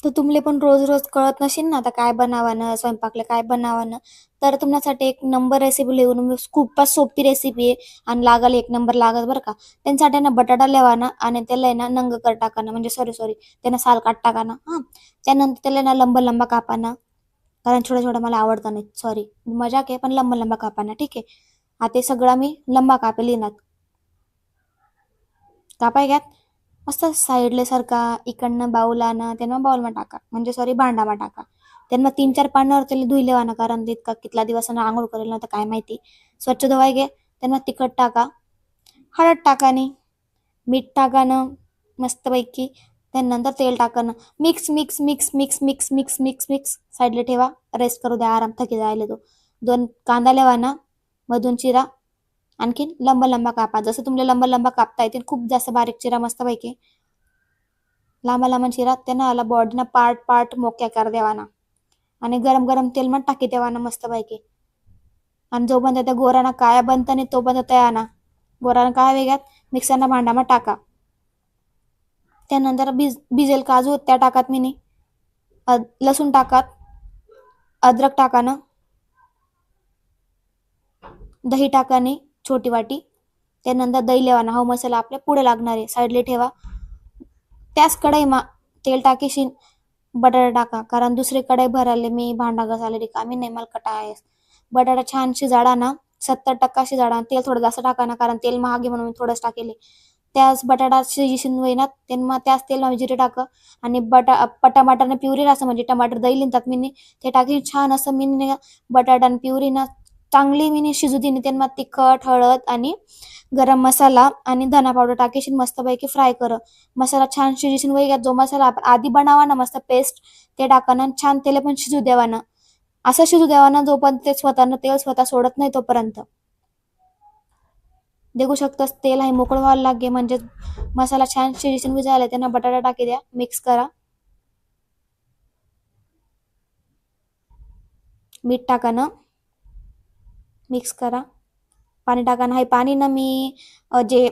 तर तुमले पण रोज रोज कळत नशील ना आता काय बनावानं स्वयंपाकला काय बनावानं. तर तुमच्यासाठी एक नंबर रेसिपी लिहून खूपच सोपी रेसिपी आहे आणि लागायला एक नंबर लागत बरं का. त्यांच्यासाठी ना बटाटा लेवाना आणि त्याला आहे ना नंग कर टाकाना म्हणजे सॉरी सॉरी त्यांना साल काट टाकाना हां. त्यानंतर त्याला ना लंबा लंबा कापाना, कारण छोटं छोटं मला आवडतं नाही सॉरी मजाक आहे, पण लंबा लंबा कापाना ठीक आहे. आता ते सगळं मी लंबा कापे लिहिणार. कापाय घ्यात मस्त साईडले सारखा इकडनं बाऊल आणा त्यांना बाउलमा टाका म्हणजे सॉरी भांडामा टाका. त्यांना 3-4 पाण्यावर त्याला धुईले ना, कारण तितका कितला दिवसानं आंघोळ करेल नव्हतं काय माहिती. स्वच्छ धुवाय घे. त्यांना तिखट टाका, हळद टाकानी, मीठ टाकानं मस्तपैकी. त्यानंतर तेल टाकानं. Mix mix mix mix mix mix mix mix साईडला ठेवा. रेस्ट करू द्या आराम, थकी जायला तो. 2 कांदा लेवाना, मधून चिरा. आणखीन लंबा लंबा कापा, जसं तुमले लंबा लंबा कापता येतील. खूप जास्त बारीक चिरा मस्तपैकी लांबा लांबा चिरा. त्यांना आला बॉडीना पार्ट पार्ट मोक्या कर देवाना आणि गरम गरम तेल मग टाकी देवाना मस्तपैकी. आणि जो पण त्या गोराना काय बनतं नाही तो पण तया ना गोराना काय वेगळ्यात मिक्सरना भांडामा टाका. त्यानंतर भिजेल काजू त्या टाकात मिनी, लसूण टाकात, अद्रक टाकानं, दही टाकाने छोटी वाटी. त्यानंतर दही लेवाना हा मसाला आपल्या पुढे लागणार आहे साईडला ठेवा. त्याच कढईमा तेल टाकीशीन, बटाटा टाका, कारण दुसरी कढई भराले मी भांडा घासाले रिकामी नाही मला कटा आहे. बटाटा छान शिजाडा ना, 70% शिजाडा. तेल थोडं जास्त टाका ना, कारण तेल महाग आहे म्हणून मी थोडंच टाकेले. त्याच बटाटा शिजिशीन होईनात त्यांना त्याच तेल जिरे टाका आणि टमाटरने प्युरी असं म्हणजे टमाटर दही लिहितात मी ते टाकी छान असं मी बटाटा आणि प्युरी ना चांगली मी शिजू दिली. त्यांना तिखट हळद आणि गरम मसाला आणि धना पावडर टाकीशीन मस्तपैकी फ्राय कर. मसाला छान शिजिशीन वय जो मसाला आपण आधी बनावा ना मस्त पेस्ट ते टाकाना छान तेल पण शिजू द्यावाना. असं शिजू द्यावाना जोपर्यंत ते स्वतःनं तेल स्वतः सोडत नाही तोपर्यंत. देखू शकतास तेल आहे मोकळं व्हायला लागे म्हणजे मसाला छान शिजिशीन झाला. त्यांना बटाटा टाकी द्या, मिक्स करा, मीठ टाकानं मिक्स करा, पाणी टाकानं. हे पाणी ना मी जे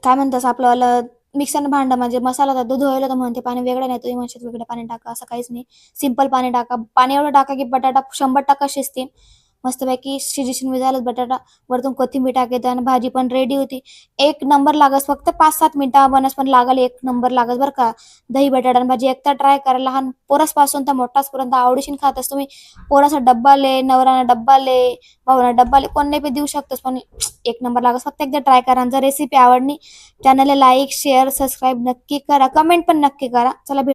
काय म्हणतात आपलं मिक्सरनं भांडं म्हणजे मसाला दूध धुवायला तर म्हणते पाणी वेगळं नाही, तुम्ही म्हणशात वेगळं पाणी टाका असं काहीच नाही. सिंपल पाणी टाका. पाणी एवढं टाका की बटाटा 100% शिजतील. मस्तपैकी शिजिशीन झालं बटाटा. वरतून कोथिंबीर टाकायचं आणि भाजी पण रेडी होती. एक नंबर लागस. फक्त 5-7 मिनिटं बनस पण लागल एक नंबर लागस बरं का. दही बटाटा भाजी एकदा ट्राय करा. लहान पोरसपासून तर मोठाचपर्यंत आवडीशीन खातस तुम्ही. पोराचा डब्बाले, नवऱ्याना डब्बाले, भाऊना डब्बाले कोण पण देऊ शकतोस, पण एक नंबर लागस. फक्त एकदा ट्राय करा. जर रेसिपी आवडली चॅनलला लाईक शेअर सबस्क्राईब नक्की करा, कमेंट पण नक्की करा. चला भेट.